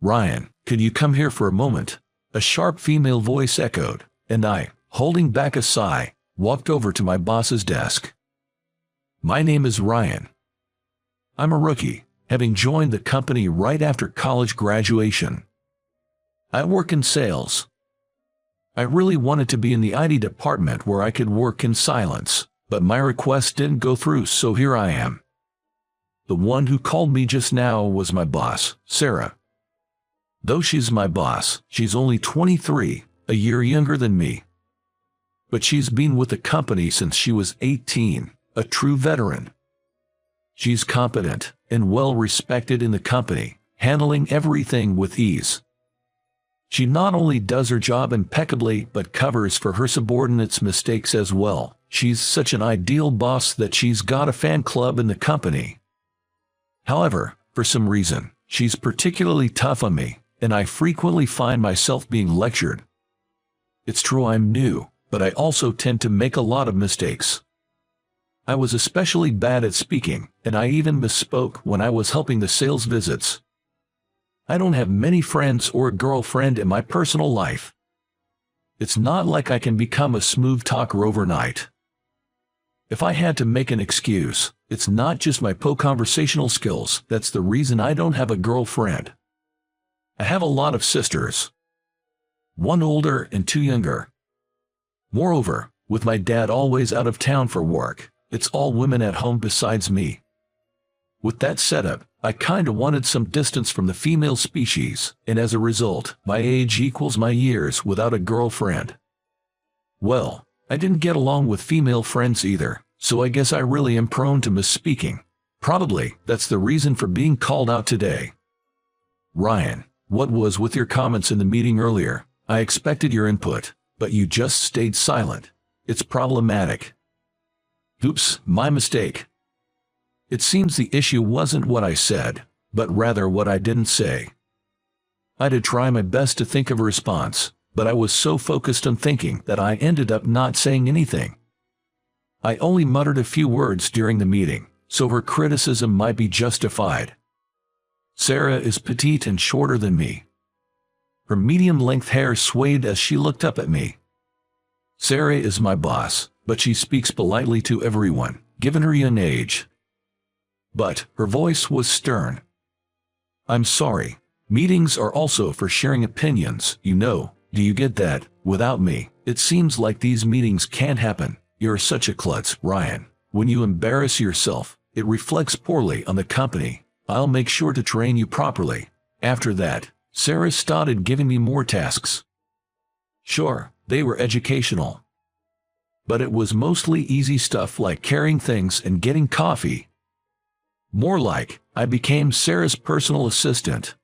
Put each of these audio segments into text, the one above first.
"Ryan, could you come here for a moment?" A sharp female voice echoed, and I, holding back a sigh, walked over to my boss's desk. "My name is Ryan. I'm a rookie, having joined the company right after college graduation. I work in sales. I really wanted to be in the IT department where I could work in silence, but my request didn't go through, so here I am. The one who called me just now was my boss, Sarah. Though she's my boss, she's only 23, a year younger than me. But she's been with the company since she was 18, a true veteran. She's competent and well respected in the company, handling everything with ease. She not only does her job impeccably but covers for her subordinates' mistakes as well. She's such an ideal boss that she's got a fan club in the company. However, for some reason, she's particularly tough on me, and I frequently find myself being lectured. It's true I'm new, but I also tend to make a lot of mistakes. I was especially bad at speaking, and I even misspoke when I was helping the sales visits. I don't have many friends or a girlfriend in my personal life. It's not like I can become a smooth talker overnight. If I had to make an excuse, it's not just my poor conversational skills that's the reason I don't have a girlfriend. I have a lot of sisters. One older and two younger. Moreover, with my dad always out of town for work, it's all women at home besides me. With that setup, I kinda wanted some distance from the female species, and as a result, my age equals my years without a girlfriend. Well, I didn't get along with female friends either, so I guess I really am prone to misspeaking. Probably, that's the reason for being called out today. Ryan, what was with your comments in the meeting earlier? I expected your input, but you just stayed silent. It's problematic. Oops, my mistake. It seems the issue wasn't what I said, but rather what I didn't say. I did try my best to think of a response, but I was so focused on thinking that I ended up not saying anything. I only muttered a few words during the meeting, so her criticism might be justified. Sarah is petite and shorter than me. Her medium-length hair swayed as she looked up at me. Sarah is my boss, but she speaks politely to everyone, given her young age. But her voice was stern. I'm sorry. Meetings are also for sharing opinions, you know. Do you get that? Without me, it seems like these meetings can't happen. You're such a klutz, Ryan. When you embarrass yourself, it reflects poorly on the company. I'll make sure to train you properly. After that, Sarah started giving me more tasks. Sure, they were educational. But it was mostly easy stuff like carrying things and getting coffee. More like, I became Sarah's personal assistant.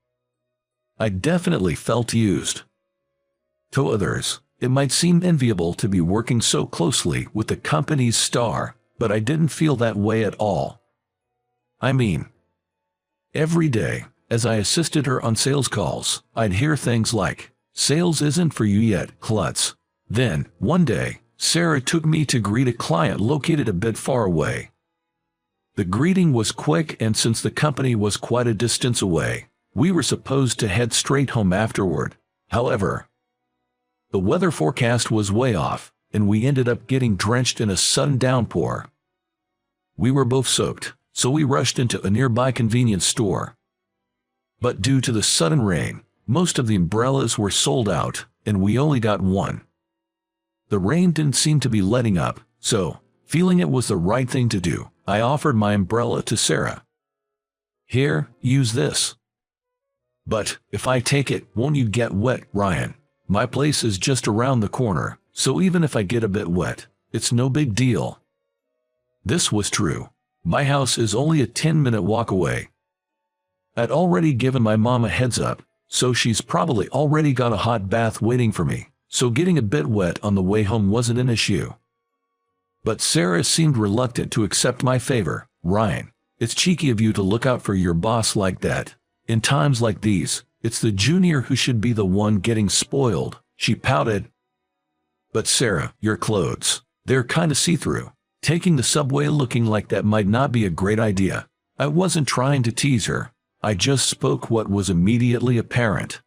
I definitely felt used. To others, it might seem enviable to be working so closely with the company's star, but I didn't feel that way at all. I mean, every day, as I assisted her on sales calls, I'd hear things like, "Sales isn't for you yet, klutz." Then, one day, Sarah took me to greet a client located a bit far away. The greeting was quick, and since the company was quite a distance away, we were supposed to head straight home afterward. However, the weather forecast was way off, and we ended up getting drenched in a sudden downpour. We were both soaked, so we rushed into a nearby convenience store. But due to the sudden rain, most of the umbrellas were sold out, and we only got one. The rain didn't seem to be letting up, so, feeling it was the right thing to do, I offered my umbrella to Sarah. "Here, use this." "But, if I take it, won't you get wet, Ryan? My place is just around the corner, so even if I get a bit wet, it's no big deal." This was true. My house is only a 10-minute walk away. I'd already given my mom a heads up, so she's probably already got a hot bath waiting for me, so getting a bit wet on the way home wasn't an issue. But Sarah seemed reluctant to accept my favor. "Ryan, it's cheeky of you to look out for your boss like that. In times like these, it's the junior who should be the one getting spoiled," she pouted. "But Sarah, your clothes, they're kinda see-through. Taking the subway looking like that might not be a great idea." I wasn't trying to tease her. I just spoke what was immediately apparent.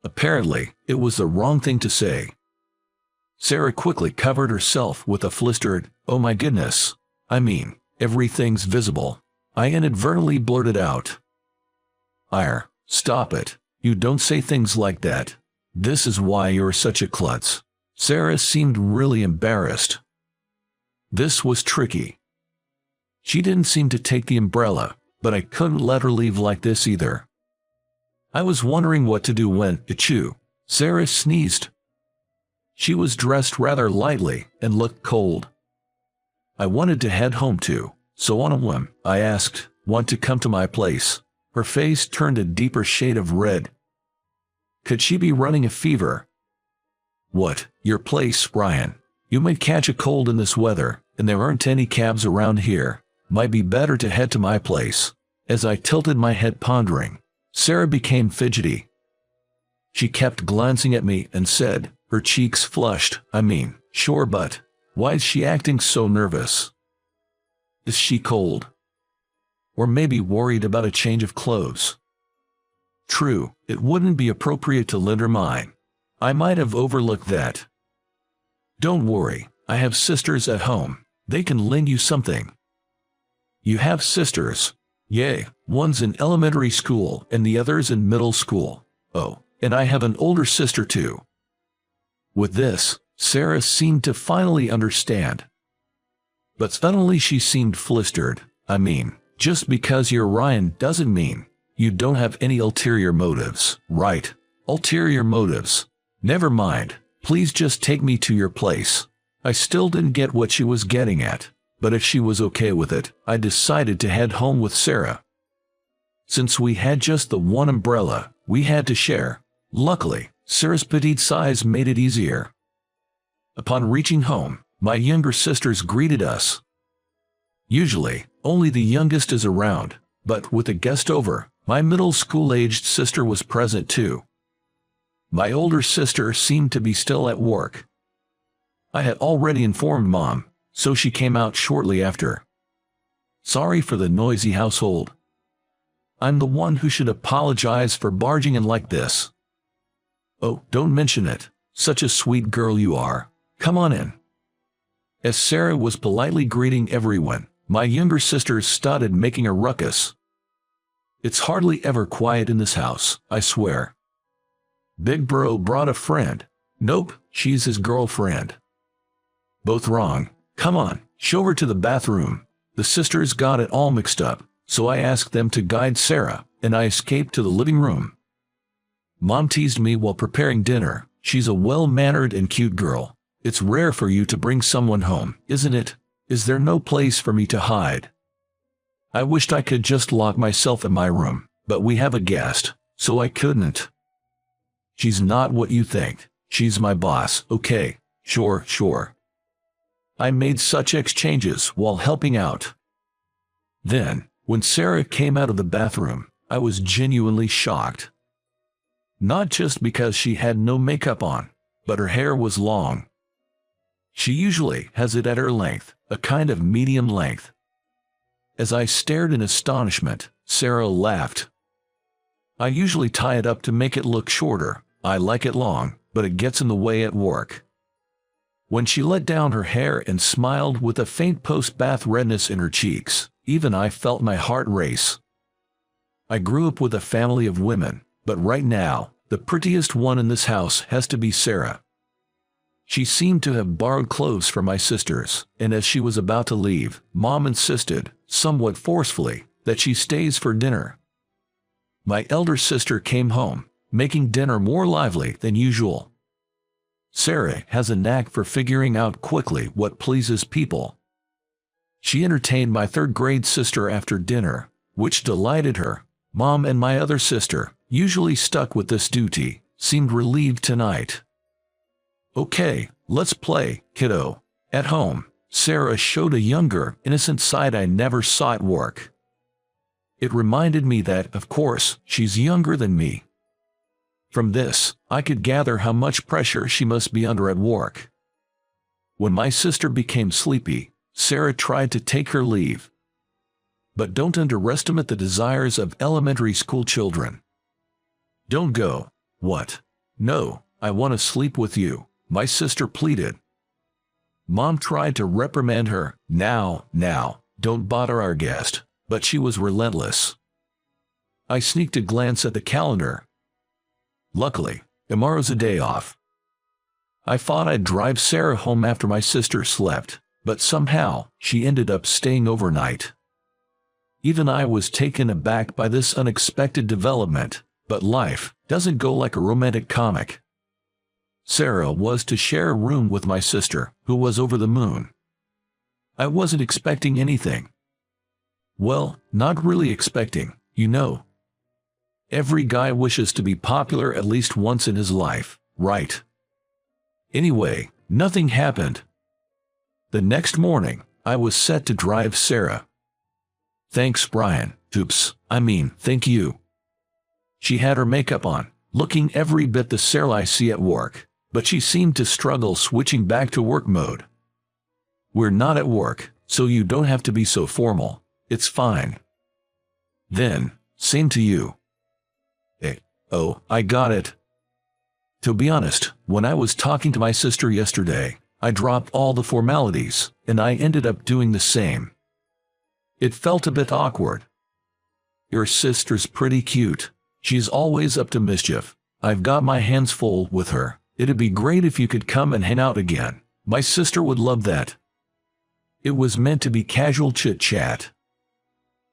Apparently, it was the wrong thing to say. Sarah quickly covered herself with a flustered, "Oh my goodness. I mean, everything's visible." I inadvertently blurted out. "Ire, stop it. You don't say things like that. This is why you're such a klutz." Sarah seemed really embarrassed. This was tricky. She didn't seem to take the umbrella, but I couldn't let her leave like this either. I was wondering what to do when, achoo, Sarah sneezed. She was dressed rather lightly and looked cold. I wanted to head home too, so on a whim, I asked, "Want to come to my place?" Her face turned a deeper shade of red. Could she be running a fever? "What, your place, Ryan? You might catch a cold in this weather, and there aren't any cabs around here. Might be better to head to my place." As I tilted my head pondering, Sarah became fidgety. She kept glancing at me and said, her cheeks flushed, "I mean, sure, but why is she acting so nervous? Is she cold? Or maybe worried about a change of clothes?" True, it wouldn't be appropriate to lend her mine. I might have overlooked that. "Don't worry, I have sisters at home. They can lend you something." "You have sisters?" "Yay, one's in elementary school and the other's in middle school. Oh, and I have an older sister too." With this, Sarah seemed to finally understand. But suddenly she seemed flustered. "I mean, just because you're Ryan doesn't mean you don't have any ulterior motives, right?" "Ulterior motives? Never mind. Please just take me to your place." I still didn't get what she was getting at, but if she was okay with it, I decided to head home with Sarah. Since we had just the one umbrella, we had to share. Luckily, Sarah's petite size made it easier. Upon reaching home, my younger sisters greeted us. Usually, only the youngest is around, but with a guest over, my middle school-aged sister was present too. My older sister seemed to be still at work. I had already informed Mom, so she came out shortly after. "Sorry for the noisy household. I'm the one who should apologize for barging in like this." "Oh, don't mention it. Such a sweet girl you are. Come on in." As Sarah was politely greeting everyone, my younger sisters started making a ruckus. It's hardly ever quiet in this house, I swear. "Big bro brought a friend." "Nope, she's his girlfriend." "Both wrong. Come on, show her to the bathroom." The sisters got it all mixed up, so I asked them to guide Sarah, and I escaped to the living room. Mom teased me while preparing dinner. "She's a well-mannered and cute girl. It's rare for you to bring someone home, isn't it? Is there no place for me to hide?" I wished I could just lock myself in my room, but we have a guest, so I couldn't. "She's not what you think. She's my boss, okay? Sure. I made such exchanges while helping out. Then, when Sarah came out of the bathroom, I was genuinely shocked. Not just because she had no makeup on, but her hair was long. She usually has it at her length, a kind of medium length. As I stared in astonishment, Sarah laughed. "I usually tie it up to make it look shorter. I like it long, but it gets in the way at work." When she let down her hair and smiled with a faint post-bath redness in her cheeks, even I felt my heart race. I grew up with a family of women, but right now, the prettiest one in this house has to be Sarah. She seemed to have borrowed clothes from my sisters, and as she was about to leave, Mom insisted, somewhat forcefully, that she stays for dinner. My elder sister came home, making dinner more lively than usual. Sarah has a knack for figuring out quickly what pleases people. She entertained my third-grade sister after dinner, which delighted her. Mom and my other sister, usually stuck with this duty, seemed relieved tonight. "Okay, let's play, kiddo." At home, Sarah showed a younger, innocent side I never saw at work. It reminded me that, of course, she's younger than me. From this, I could gather how much pressure she must be under at work. When my sister became sleepy, Sarah tried to take her leave. but don't underestimate the desires of elementary school children. Don't go. What? No, I want to sleep with you, my sister pleaded. Mom tried to reprimand her. Now, don't bother our guest, but she was relentless. I sneaked a glance at the calendar. Luckily, tomorrow's a day off. I thought I'd drive Sarah home after my sister slept, but somehow she ended up staying overnight. Even I was taken aback by this unexpected development, but life doesn't go like a romantic comic. Sarah was to share a room with my sister, who was over the moon. I wasn't expecting anything. Well, not really expecting, you know. Every guy wishes to be popular at least once in his life, right? Anyway, nothing happened. The next morning, I was set to drive Sarah. Thanks, Brian. Thank you. She had her makeup on, looking every bit the Sarah I see at work, but she seemed to struggle switching back to work mode. We're not at work, so you don't have to be so formal. It's fine. Then, same to you. Oh, I got it. To be honest, when I was talking to my sister yesterday, I dropped all the formalities, and I ended up doing the same. It felt a bit awkward. Your sister's pretty cute. She's always up to mischief. I've got my hands full with her. It'd be great if you could come and hang out again. My sister would love that. It was meant to be casual chit-chat.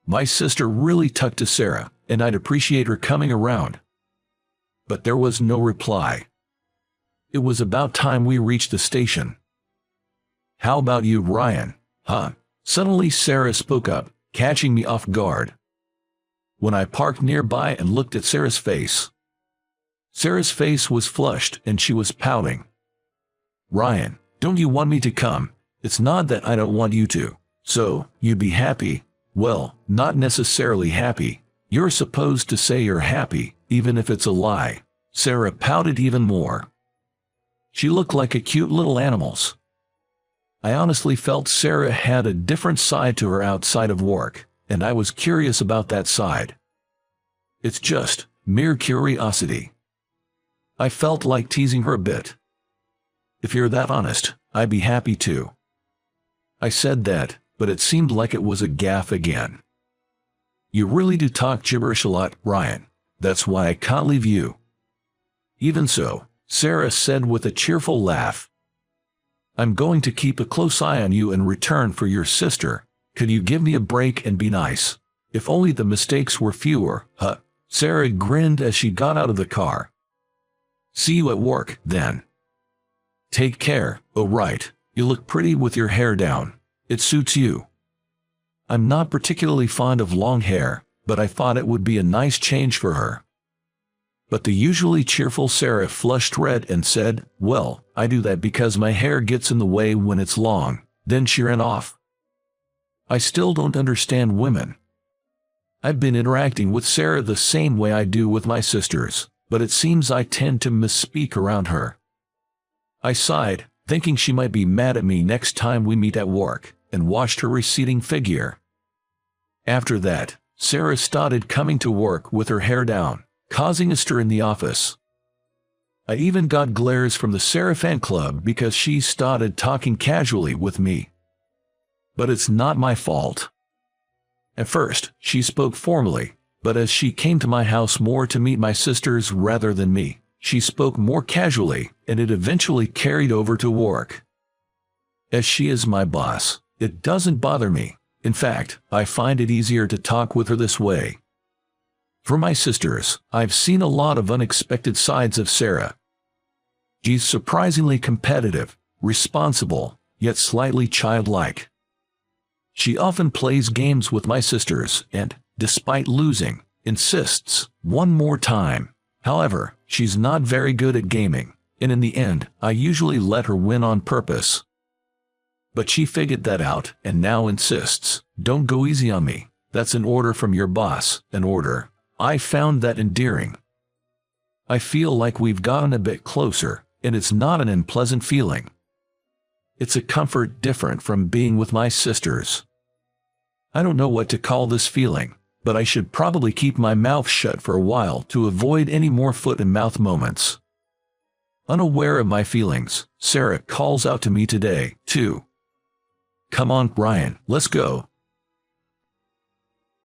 My sister really tucked to Sarah, and I'd appreciate her coming around. But there was no reply. It was about time we reached the station. How about you, Ryan? Huh? Suddenly Sarah spoke up, catching me off guard. When I parked nearby and looked at Sarah's face was flushed and she was pouting. Ryan, don't you want me to come? It's not that I don't want you to. So, you'd be happy? Well, not necessarily happy. You're supposed to say you're happy, even if it's a lie. Sarah pouted even more. She looked like a cute little animal. I honestly felt Sarah had a different side to her outside of work, and I was curious about that side. It's just mere curiosity. I felt like teasing her a bit. If you're that honest, I'd be happy to. I said that, but it seemed like it was a gaffe again. You really do talk gibberish a lot, Ryan. That's why I can't leave you. Even so, Sarah said with a cheerful laugh. I'm going to keep a close eye on you in return for your sister. Could you give me a break and be nice? If only the mistakes were fewer, huh? Sarah grinned as she got out of the car. See you at work, then. Take care. Oh right, you look pretty with your hair down. It suits you. I'm not particularly fond of long hair, but I thought it would be a nice change for her. But the usually cheerful Sarah flushed red and said, well, I do that because my hair gets in the way when it's long. Then she ran off. I still don't understand women. I've been interacting with Sarah the same way I do with my sisters, but it seems I tend to misspeak around her. I sighed, thinking she might be mad at me next time we meet at work, and watched her receding figure. After that, Sarah started coming to work with her hair down, causing a stir in the office. I even got glares from the Sarah fan club because she started talking casually with me. But it's not my fault. At first, she spoke formally, but as she came to my house more to meet my sisters rather than me, she spoke more casually, and it eventually carried over to work. As she is my boss, it doesn't bother me. In fact, I find it easier to talk with her this way. For my sisters, I've seen a lot of unexpected sides of Sarah. She's surprisingly competitive, responsible, yet slightly childlike. She often plays games with my sisters and, despite losing, insists, one more time. However, she's not very good at gaming, and in the end, I usually let her win on purpose. But she figured that out and now insists, don't go easy on me. That's an order from your boss, an order. I found that endearing. I feel like we've gotten a bit closer, and it's not an unpleasant feeling. It's a comfort different from being with my sisters. I don't know what to call this feeling, but I should probably keep my mouth shut for a while to avoid any more foot and mouth moments. Unaware of my feelings, Sarah calls out to me today, too. Come on, Ryan, let's go.